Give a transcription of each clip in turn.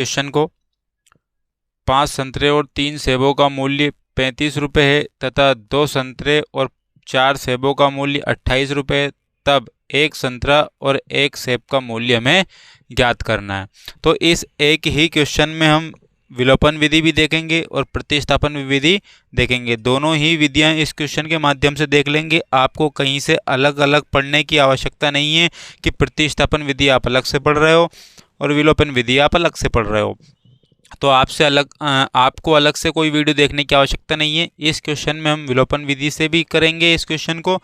Question को। 5 संतरे और 3 सेबों का मूल्य 35 रुपये है तथा 2 संतरे और 4 सेबों का मूल्य 28 रुपये है, तब एक संतरा और एक सेब का मूल्य हमें ज्ञात करना है। तो इस एक ही क्वेश्चन में हम विलोपन विधि भी देखेंगे और प्रतिस्थापन विधि देखेंगे। दोनों ही विधियां इस क्वेश्चन के माध्यम से देख लेंगे। आपको कहीं से अलग अलग पढ़ने की आवश्यकता नहीं है कि प्रतिस्थापन विधि आप अलग से पढ़ रहे हो और विलोपन विधि आप अलग से पढ़ रहे हो। तो आपको अलग से कोई वीडियो देखने की आवश्यकता नहीं है। इस क्वेश्चन में हम विलोपन विधि से भी करेंगे इस क्वेश्चन को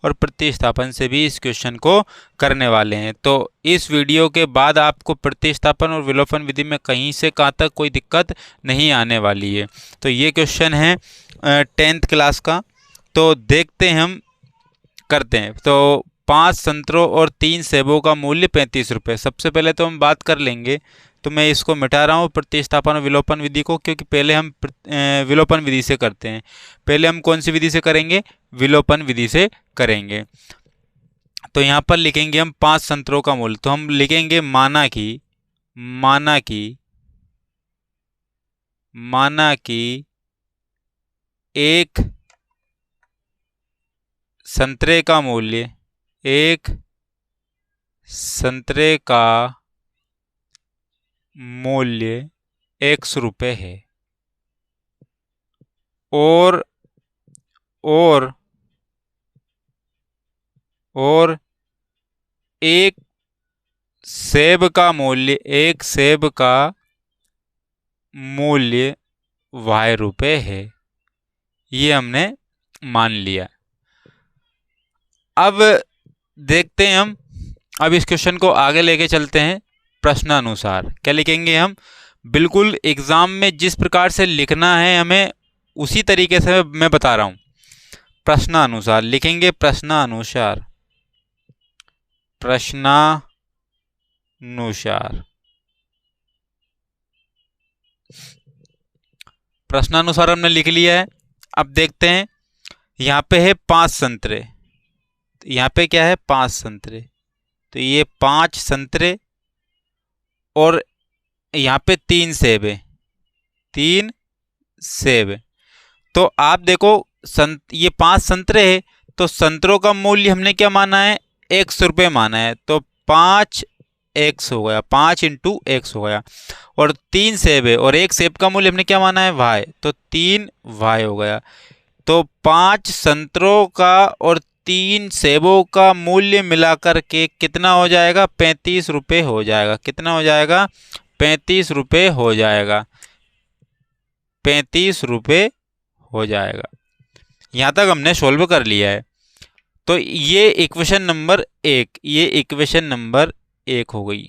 और प्रतिस्थापन से भी इस क्वेश्चन को करने वाले हैं। तो इस वीडियो के बाद आपको प्रतिस्थापन और विलोपन विधि में कहीं से कहाँ तक कोई दिक्कत नहीं आने वाली है। तो ये क्वेश्चन है 10th क्लास का। तो देखते हैं, हम करते हैं। तो 5 संतरों और 3 सेबों का मूल्य 35 रुपये। सबसे पहले तो हम बात कर लेंगे, तो मैं इसको मिटा रहा हूँ प्रतिस्थापन और विलोपन विधि को, क्योंकि पहले हम विलोपन विधि से करते हैं। पहले हम कौन सी विधि से करेंगे? विलोपन विधि से करेंगे। तो यहाँ पर लिखेंगे हम 5 संतरों का मूल्य, तो हम लिखेंगे माना कि एक संतरे का मूल्य, एक संतरे का मूल्य x रुपये है और एक सेब का मूल्य y रुपये है। ये हमने मान लिया। अब देखते हैं हम, अब इस क्वेश्चन को आगे लेके चलते हैं प्रश्नानुसार। क्या लिखेंगे हम? बिल्कुल एग्जाम में जिस प्रकार से लिखना है हमें उसी तरीके से मैं बता रहा हूं। प्रश्नानुसार लिखेंगे, प्रश्नानुसार हमने लिख लिया है। अब देखते हैं, यहाँ पे है 5 संतरे, यहाँ पे क्या है? 5 संतरे। तो ये 5 संतरे और यहाँ पे 3 सेब है, 3 सेब। तो आप देखो ये 5 संतरे है, तो संतरों का मूल्य हमने क्या माना है? x रुपये माना है। तो 5x हो गया, 5 × x हो गया। और 3 सेब है और एक सेब का मूल्य हमने क्या माना है? y, तो 3y हो गया। तो 5 संतरों का और 3 सेबों का मूल्य मिलाकर के कितना हो जाएगा? 35 रुपये हो जाएगा। कितना हो जाएगा? 35 रुपये हो जाएगा। 35 रुपये हो जाएगा। यहाँ तक हमने सोल्व कर लिया है। तो ये इक्वेशन नंबर 1, ये इक्वेशन नंबर 1 हो गई।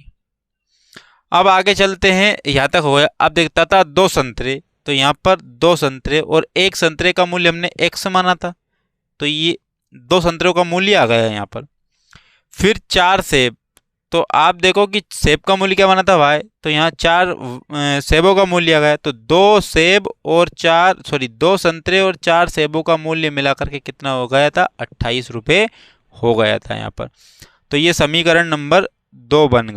अब आगे चलते हैं, यहाँ तक हो गया। अब देखता था 2 संतरे, तो यहाँ पर 2 संतरे और एक संतरे का मूल्य हमने x माना था, तो ये 2 संतरों का मूल्य आ गया यहाँ पर। फिर 4 सेब, तो आप देखो कि सेब का मूल्य क्या माना था? y, तो यहाँ 4 सेबों का मूल्य आ गया। तो 2 संतरे और 4 सेबों का मूल्य मिलाकर के कितना हो गया था? 28 रुपये हो गया था यहाँ पर। तो ये समीकरण नंबर 2 बन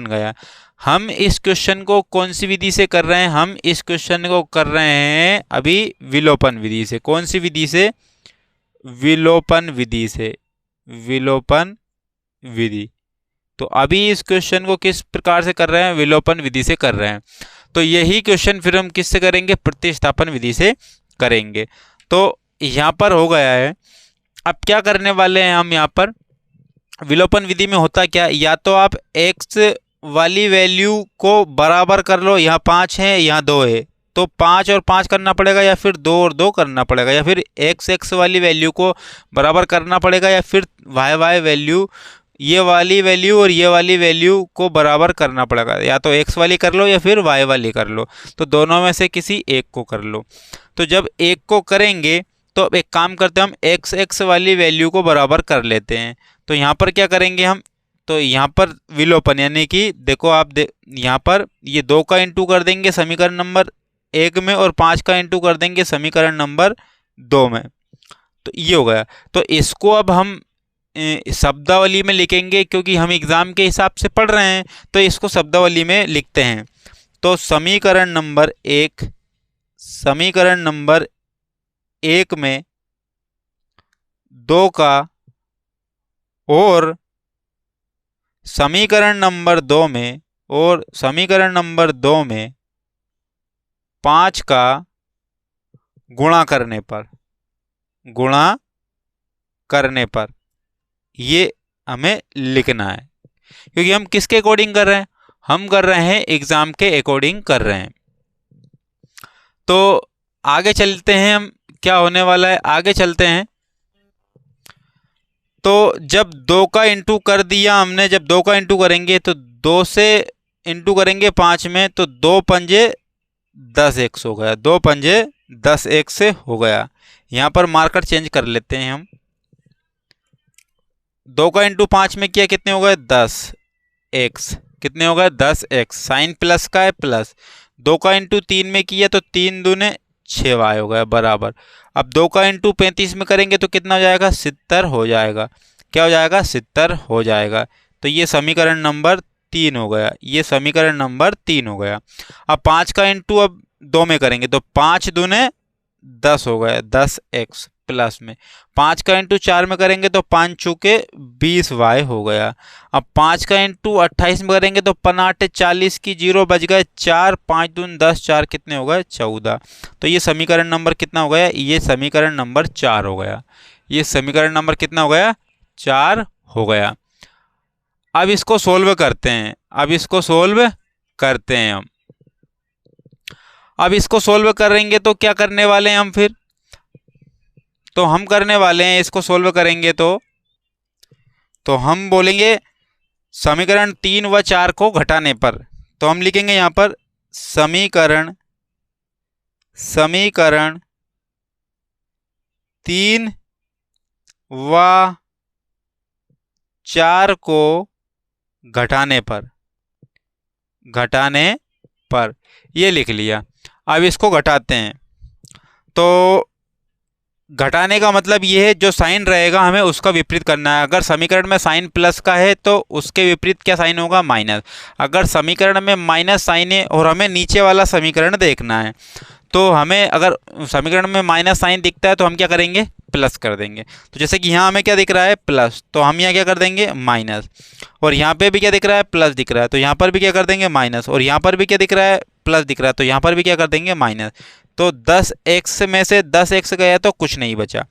गया। हम इस क्वेश्चन को कौन सी विधि से कर रहे हैं? हम इस क्वेश्चन को कर रहे हैं अभी विलोपन विधि से। कौन सी विधि से? विलोपन विधि। तो अभी इस क्वेश्चन को किस प्रकार से कर रहे हैं? विलोपन विधि से कर रहे हैं। तो यही क्वेश्चन फिर हम किससे करेंगे? प्रतिस्थापन विधि से करेंगे। तो यहाँ पर हो गया है। अब क्या करने वाले हैं हम यहाँ पर? विलोपन विधि में होता क्या? या तो आप x वाली वैल्यू को बराबर कर लो, यहाँ 5 है यहाँ 2 है, तो 5 और 5 करना पड़ेगा, या फिर 2 और 2 करना पड़ेगा, या फिर x वाली वैल्यू को बराबर करना पड़ेगा, या फिर y वैल्यू, ये वाली वैल्यू और ये वाली वैल्यू को बराबर करना पड़ेगा। या तो x वाली कर लो या फिर y वाली कर लो, तो दोनों में से किसी एक को कर लो। तो जब एक को करेंगे तो एक काम करते हैं, हम x वाली वैल्यू को बराबर कर लेते हैं। तो यहाँ पर क्या करेंगे हम? तो यहाँ पर विलोपन, यानी कि देखो आप यहाँ पर ये 2 का इंटू कर देंगे समीकरण नंबर 1 में और 5 का इंटू कर देंगे समीकरण नंबर 2 में। तो ये हो गया। तो इसको अब हम शब्दावली में लिखेंगे, क्योंकि हम एग्जाम के हिसाब से पढ़ रहे हैं, तो इसको शब्दावली में लिखते हैं। तो समीकरण नंबर एक में 2 का और समीकरण नंबर 2 में 5 का गुणा करने पर ये हमें लिखना है, क्योंकि हम किसके अकॉर्डिंग कर रहे हैं, हम कर रहे हैं एग्जाम के अकॉर्डिंग कर रहे हैं। तो आगे चलते हैं, हम क्या होने वाला है आगे चलते हैं। तो जब 2 का इंटू कर दिया हमने, जब 2 का इंटू करेंगे तो 2 से इंटू करेंगे 5 में, तो 2 पंजे 10 एक्स हो गया, 2 पंजे 10 एक्स से हो गया। यहाँ पर मार्कर चेंज कर लेते हैं हम। 2 का इंटू 5 में किया, कितने हो गए 10 एक्स, कितने हो गए 10 एक्स, साइन प्लस का है प्लस। 2 का इंटू 3 में किया तो 3 दूने 6 वाई हो गया बराबर। अब 2 का इंटू 35 में करेंगे तो कितना हो जाएगा 70 हो जाएगा। क्या हो जाएगा 70 हो जाएगा। तो ये समीकरण नंबर 3 हो गया, ये समीकरण नंबर 3 हो गया। अब 5 का इंटू अब 2 में करेंगे तो 5 दूने 10 हो गया, 10 एक्स प्लस में। 5 का इंटू 4 में करेंगे तो 5 चूके 20 वाई हो गया। अब 5 का इंटू 28 में करेंगे तो 5 40 की 0 बच गए 4, 5 दून 10, 4 कितने हो गए 14। तो ये समीकरण नंबर कितना हो गया, ये समीकरण नंबर 4 हो गया। ये समीकरण नंबर कितना हो गया 4 हो गया। अब इसको सोल्व करते हैं, हम। अब इसको सोल्व करेंगे तो क्या करने वाले हैं हम फिर, तो हम करने वाले हैं इसको सोल्व करेंगे तो हम बोलेंगे समीकरण 3 व 4 को घटाने पर, तो हम लिखेंगे यहाँ पर समीकरण 3 व 4 को घटाने पर ये लिख लिया। अब इसको घटाते हैं, तो घटाने का मतलब ये है जो साइन रहेगा हमें उसका विपरीत करना है। अगर समीकरण में साइन प्लस का है तो उसके विपरीत क्या साइन होगा माइनस। अगर समीकरण में माइनस साइन है और हमें नीचे वाला समीकरण देखना है, तो हमें अगर समीकरण में माइनस साइन दिखता है तो हम क्या करेंगे प्लस कर देंगे। तो जैसे कि यहाँ हमें क्या दिख रहा है प्लस, तो हम यहाँ क्या कर देंगे माइनस। और यहाँ पे भी क्या दिख रहा है प्लस दिख रहा है, तो यहाँ पर भी क्या कर देंगे माइनस। और यहाँ पर भी क्या दिख रहा है प्लस दिख रहा है, तो यहाँ पर भी क्या कर देंगे माइनस। तो 10 एक्स में से 10 एक्स गया तो कुछ नहीं बचा।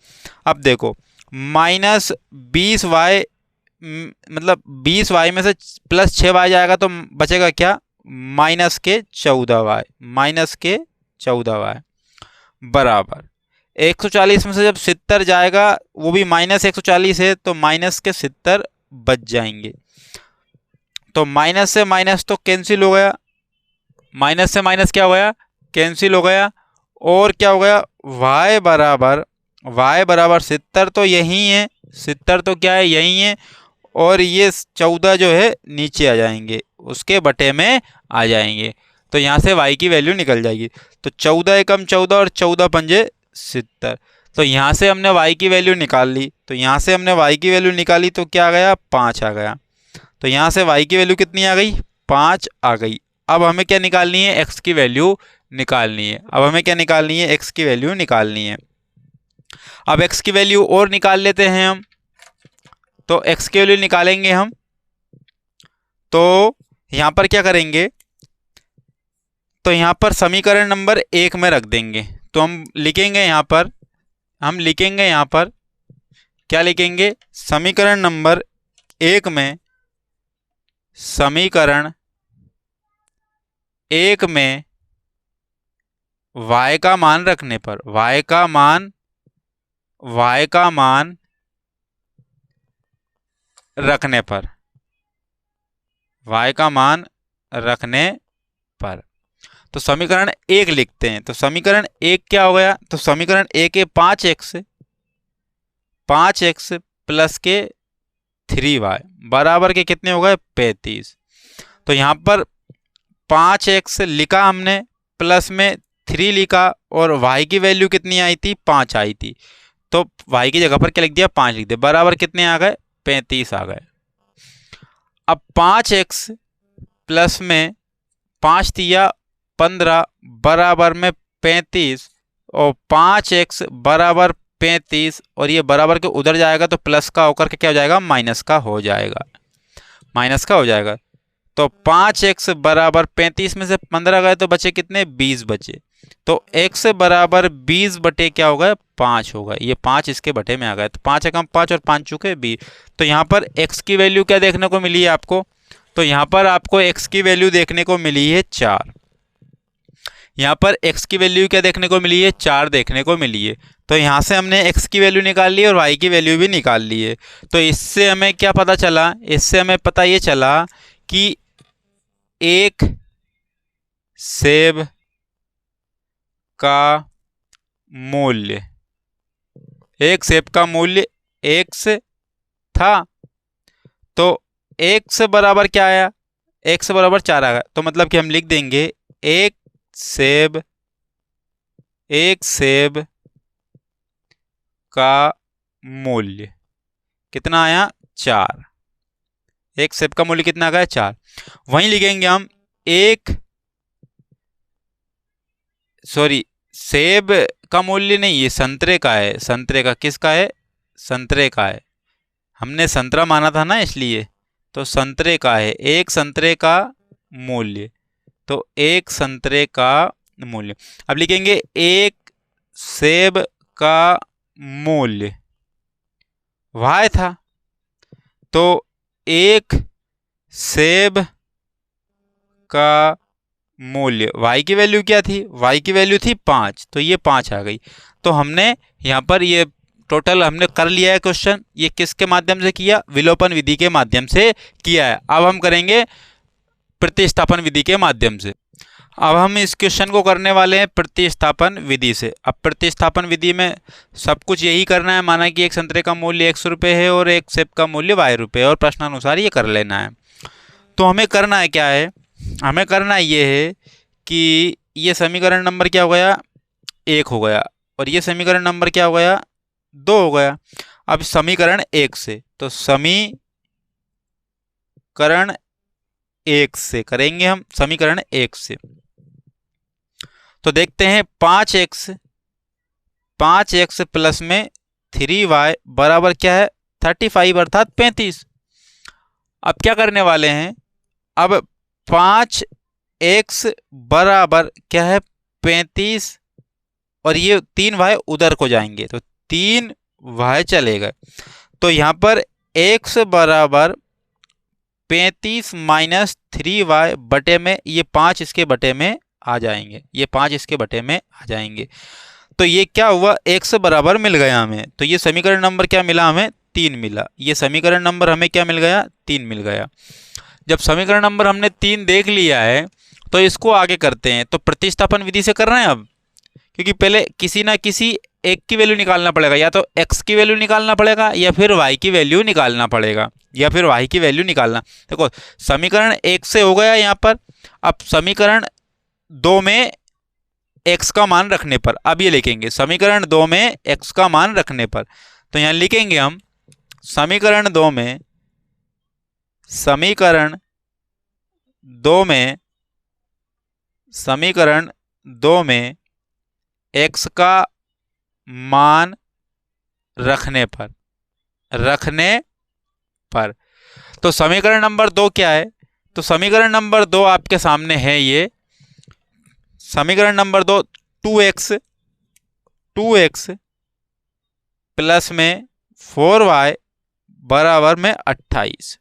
अब देखो माइनस 20 वाई, मतलब 20 वाई में से प्लस 6 वाई जाएगा तो बचेगा क्या माइनस के 14 वाई बराबर 140 में से जब 70 जाएगा, वो भी माइनस 140 है तो माइनस के 70 बच जाएंगे। तो माइनस से माइनस तो कैंसिल हो गया, माइनस से माइनस क्या हो गया कैंसिल हो गया। और क्या हो गया y बराबर 70 तो यही है, 70 तो क्या है यही है। और ये 14 जो है नीचे आ जाएंगे, उसके बटे में आ जाएंगे। तो यहाँ से y की वैल्यू निकल जाएगी। तो 14 एकम 14 और 14 पंजे 70। तो यहाँ से हमने y की वैल्यू निकाल ली, तो यहाँ से हमने y की वैल्यू निकाली तो क्या आ गया 5 आ गया। तो यहाँ से y की वैल्यू कितनी आ गई 5 आ गई। अब हमें क्या निकालनी है x की वैल्यू निकालनी है। अब हमें क्या निकालनी है x की वैल्यू निकालनी है। अब x की वैल्यू और निकाल लेते हैं हम। तो x की वैल्यू निकालेंगे हम, तो यहाँ पर क्या करेंगे, तो यहाँ पर समीकरण नंबर 1 में रख देंगे। तो हम लिखेंगे यहाँ पर क्या लिखेंगे समीकरण नंबर 1 में, समीकरण 1 में y का मान रखने पर, y का मान रखने पर तो समीकरण 1 लिखते हैं। तो समीकरण 1 क्या हो गया, तो समीकरण 1 है 5x प्लस के 3y बराबर के कितने हो गए 35। तो यहाँ पर 5x लिखा हमने, प्लस में 3 लिखा और y की वैल्यू कितनी आई थी 5 आई थी। तो y की जगह पर क्या लिख दिया 5 लिख दिया, बराबर कितने आ गए 35 आ गए। अब 5x प्लस में 5 दिया 15 बराबर में 35 और 5x बराबर 35 और ये बराबर के उधर जाएगा तो प्लस का होकर के क्या हो जाएगा, माइनस का हो जाएगा, माइनस का हो जाएगा। तो 5x बराबर 35 में से 15 गए तो बचे कितने, 20 बचे। तो x बराबर 20 बटे क्या होगा, 5 होगा। ये 5 इसके बटे में आ गया, तो 5 एकम 5 और 5 चुके 20। तो यहाँ पर x की वैल्यू क्या देखने को मिली है आपको, तो यहाँ पर आपको x की वैल्यू देखने को मिली है 4। यहाँ पर x की वैल्यू क्या देखने को मिली है, 4 देखने को मिली है। तो यहाँ से हमने x की वैल्यू निकाल ली और y की वैल्यू भी निकाल ली है। तो इससे हमें क्या पता चला, इससे हमें पता ये चला कि एक सेब का मूल्य, एक सेब का मूल्य x था, तो x बराबर क्या आया, x बराबर 4 आ गया। तो मतलब कि हम लिख देंगे एक सेब का मूल्य कितना आया, 4। एक सेब का मूल्य कितना आ गया, 4। वहीं लिखेंगे हम सेब का मूल्य नहीं, ये संतरे का है, संतरे का, किसका है, संतरे का है, हमने संतरा माना था ना इसलिए, तो संतरे का है, एक संतरे का मूल्य, तो एक संतरे का मूल्य। अब लिखेंगे एक सेब का मूल्य y था, तो एक सेब का मूल्य, y की वैल्यू क्या थी, y की वैल्यू थी 5, तो ये 5 आ गई। तो हमने यहाँ पर ये टोटल हमने कर लिया है क्वेश्चन। ये किसके माध्यम से किया, विलोपन विधि के माध्यम से किया है। अब हम करेंगे प्रतिस्थापन विधि के माध्यम से। अब हम इस क्वेश्चन को करने वाले हैं प्रतिस्थापन विधि से। अब प्रतिस्थापन विधि में सब कुछ यही करना है, माना कि एक संतरे का मूल्य 100 रुपये है और एक सेब का मूल्य y रुपये, और प्रश्नानुसार ये कर लेना है। तो हमें करना है क्या है, हमें करना ये है कि ये समीकरण नंबर क्या हो गया, 1 हो गया, और ये समीकरण नंबर क्या हो गया, 2 हो गया। अब समीकरण 1 से, तो समीकरण 1 से करेंगे हम, समीकरण 1 से तो देखते हैं 5x प्लस में 3y बराबर क्या है, 35 अर्थात 35। अब क्या करने वाले हैं, अब 5x बराबर क्या है, 35, और ये 3y उधर को जाएंगे तो 3y चले गए। तो यहाँ पर x बराबर 35 माइनस 3y बटे में, ये 5 इसके बटे में आ जाएंगे, ये 5 इसके बटे में आ जाएंगे। तो ये क्या हुआ, x बराबर मिल गया हमें। तो ये समीकरण नंबर क्या मिला हमें, 3 मिला। ये समीकरण नंबर हमें क्या मिल गया, 3 मिल गया। जब समीकरण नंबर हमने 3 देख लिया है तो इसको आगे करते हैं। तो प्रतिस्थापन विधि से कर रहे हैं अब, क्योंकि पहले किसी ना किसी एक की वैल्यू निकालना पड़ेगा, या तो x की वैल्यू निकालना पड़ेगा या फिर y की वैल्यू निकालना पड़ेगा, या फिर y की वैल्यू निकालना। देखो समीकरण 1 से हो गया यहाँ पर। अब समीकरण 2 में x का मान रखने पर, अब ये लिखेंगे समीकरण 2 में x का मान रखने पर, तो यहाँ लिखेंगे हम समीकरण 2 में, समीकरण 2 में x का मान रखने पर, तो समीकरण नंबर 2 क्या है, तो समीकरण नंबर 2 आपके सामने है ये समीकरण नंबर 2, 2x प्लस में 4y बराबर में 28,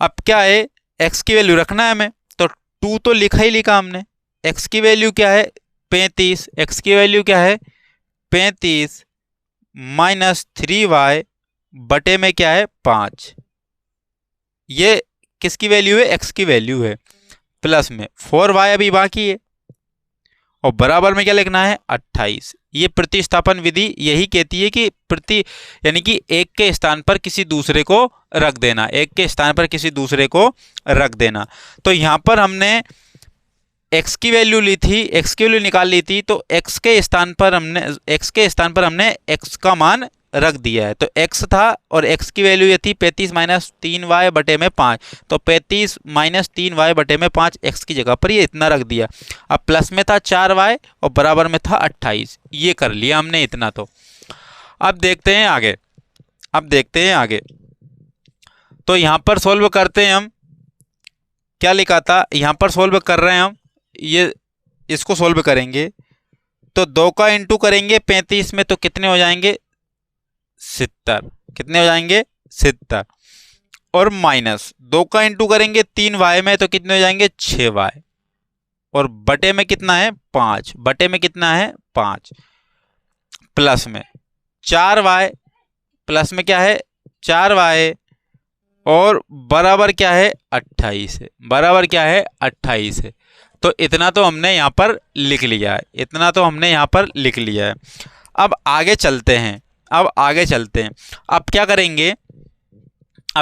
अब क्या है, x की वैल्यू रखना है हमें, तो 2 तो लिखा ही लिखा हमने, x की वैल्यू क्या है 35, x की वैल्यू क्या है 35 माइनस 3y बटे में क्या है 5, ये किसकी वैल्यू है, x की वैल्यू है, प्लस में 4y अभी बाकी है, और बराबर में क्या लिखना है 28। ये प्रतिस्थापन विधि यही कहती है कि यानी कि एक के स्थान पर किसी दूसरे को रख देना, एक के स्थान पर किसी दूसरे को रख देना। तो यहाँ पर हमने x की वैल्यू ली थी, x की वैल्यू निकाल ली थी, तो x के स्थान पर हमने x का मान रख दिया है। तो x था और x की वैल्यू ये थी 35 माइनस 3y बटे में 5, तो 35 माइनस 3y बटे में 5 x की जगह पर ये इतना रख दिया। अब प्लस में था 4y और बराबर में था 28, ये कर लिया हमने इतना। तो अब देखते हैं आगे, तो यहाँ पर सोल्व करते हैं हम। क्या लिखा था यहाँ पर, सोल्व कर रहे हैं हम, ये इसको सोल्व करेंगे तो 2 का इंटू करेंगे 35 में तो कितने हो जाएंगे 70, कितने हो जाएंगे 70, और माइनस 2 का इंटू करेंगे 3y में तो कितने हो जाएंगे 6y, और बटे में कितना है 5, बटे में कितना है 5, प्लस में 4y, प्लस में क्या है 4y, और बराबर क्या है 28 है, बराबर क्या है 28 है। तो इतना तो हमने यहाँ पर लिख लिया है, इतना तो हमने यहाँ पर लिख लिया है। अब आगे चलते हैं, अब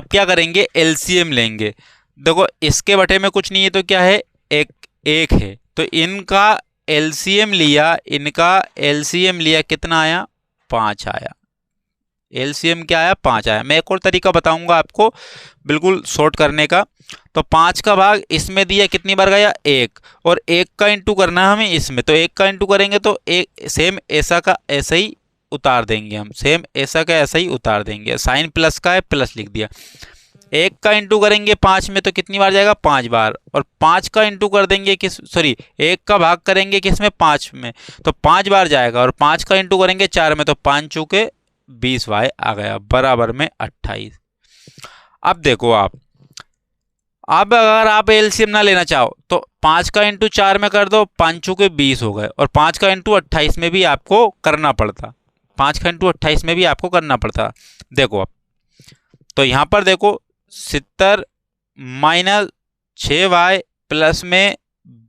क्या करेंगे, एलसीएम लेंगे। देखो इसके बटे में कुछ नहीं है तो क्या है, एक है, तो इनका एलसीएम लिया, कितना आया 5 आया। एलसीएम क्या आया 5 आया। मैं एक और तरीका बताऊंगा आपको बिल्कुल शॉर्ट करने का। तो 5 का भाग इसमें दिया, कितनी बार गया 1, और 1 का इंटू करना है हमें इसमें, तो 1 का इंटू करेंगे तो एक सेम ऐसा का ऐसा ही उतार देंगे हम, सेम ऐसा का ऐसा ही उतार देंगे। साइन प्लस का है, प्लस लिख दिया। 1 का इंटू करेंगे 5 में तो कितनी बार जाएगा 5 बार, और 5 का इंटू कर देंगे 1 का भाग करेंगे किस में 5 में तो 5 बार जाएगा, और 5 का इंटू करेंगे 4 में तो 5 चूके 20y आ गया, बराबर में 28। अब देखो अब अगर आप एलसीएम ना लेना चाहो तो 5 का इंटू 4 में कर दो, 5 चूके 20 हो गए, और 5 का इंटू 28 में भी आपको करना पड़ता, 5 का इंटू 28 में भी आपको करना पड़ता। देखो अब तो यहाँ पर देखो 70 माइनस 6y प्लस में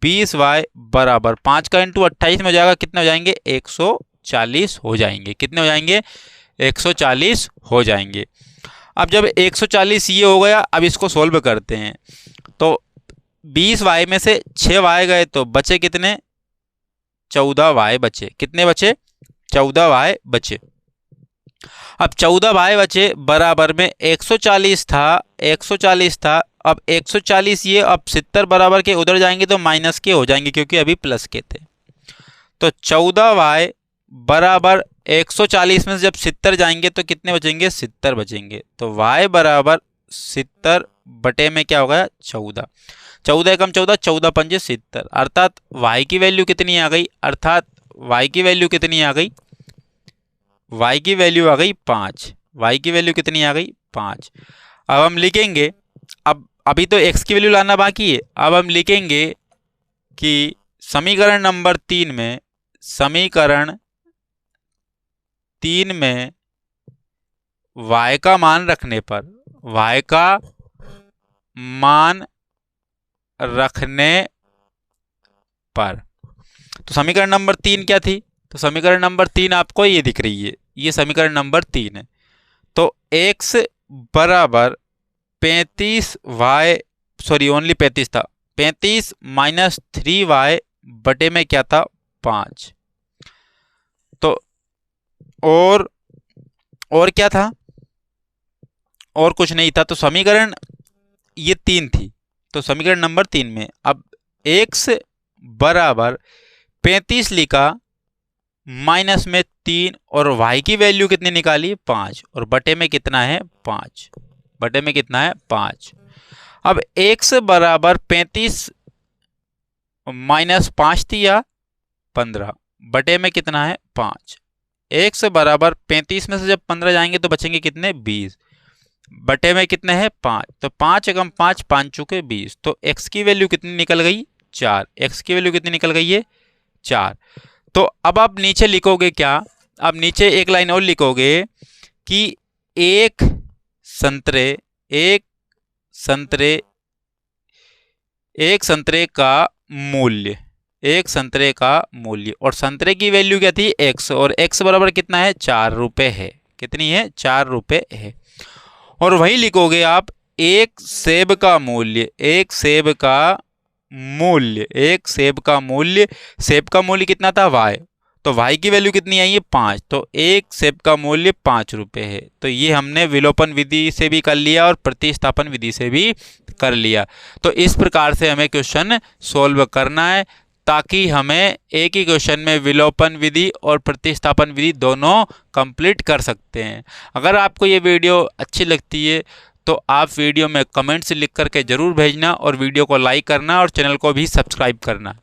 20y बराबर 5 का इंटू 28 में हो जाएगा, कितने हो जाएंगे 140 हो जाएंगे, कितने हो जाएंगे 140 हो जाएंगे। अब जब 140 ये हो गया, अब इसको सोल्व करते हैं। तो 20y में से 6y गए तो बचे कितने 14y बचे, कितने बचे 14y बचे। अब 14y बचे बराबर में 140 था, अब 140 ये, अब 70 बराबर के उधर जाएंगे तो माइनस के हो जाएंगे क्योंकि अभी प्लस के थे। तो 14y बराबर 140 में से जब 70 जाएंगे तो कितने बचेंगे 70 बचेंगे। तो y बराबर 70 बटे में क्या होगा 14, 14 एकम 14, 14 पंजे 70, अर्थात y की वैल्यू कितनी आ गई, y की वैल्यू कितनी आ गई, y की वैल्यू आ गई 5, y की वैल्यू कितनी आ गई 5। अब हम लिखेंगे, अब अभी तो x की वैल्यू लाना बाकी है। अब हम लिखेंगे कि समीकरण नंबर 3 में, y का मान रखने पर, तो समीकरण नंबर 3 क्या थी, तो समीकरण नंबर 3 आपको ये दिख रही है, ये समीकरण नंबर 3 है। तो x बराबर 35y, ओनली 35 था, 35 माइनस 3y बटे में क्या था 5। तो और क्या था, और कुछ नहीं था। तो समीकरण ये 3 थी, तो समीकरण नंबर 3 में अब x बराबर 35 लिखा, माइनस में 3, और y की वैल्यू कितनी निकाली 5, और बटे में कितना है 5, बटे में कितना है 5। अब x बराबर 35 माइनस 5 थी या 15, बटे में कितना है 5। x बराबर 35 में से जब 15 जाएंगे तो बचेंगे कितने 20, बटे में कितने हैं 5, तो 5 एकम 5, 5 चुके 20, तो x की वैल्यू कितनी निकल गई 4, x की वैल्यू कितनी निकल गई है 4। तो अब आप नीचे लिखोगे क्या, अब नीचे एक लाइन और लिखोगे कि एक संतरे का मूल्य, और संतरे की वैल्यू क्या थी x, और x बराबर कितना है 4 रुपये है, कितनी है 4 रुपये है। और वही लिखोगे आप एक सेब का मूल्य, सेब का मूल्य कितना था y, तो y की वैल्यू कितनी आई है 5, तो एक सेब का मूल्य 5 रुपये है। तो ये हमने विलोपन विधि से भी कर लिया और प्रतिस्थापन विधि से भी कर लिया। तो इस प्रकार से हमें क्वेश्चन सोल्व करना है ताकि हमें एक ही क्वेश्चन में विलोपन विधि और प्रतिस्थापन विधि दोनों कंप्लीट कर सकते हैं। अगर आपको ये वीडियो अच्छी लगती है तो आप वीडियो में कमेंट्स लिख करके ज़रूर भेजना और वीडियो को लाइक करना और चैनल को भी सब्सक्राइब करना।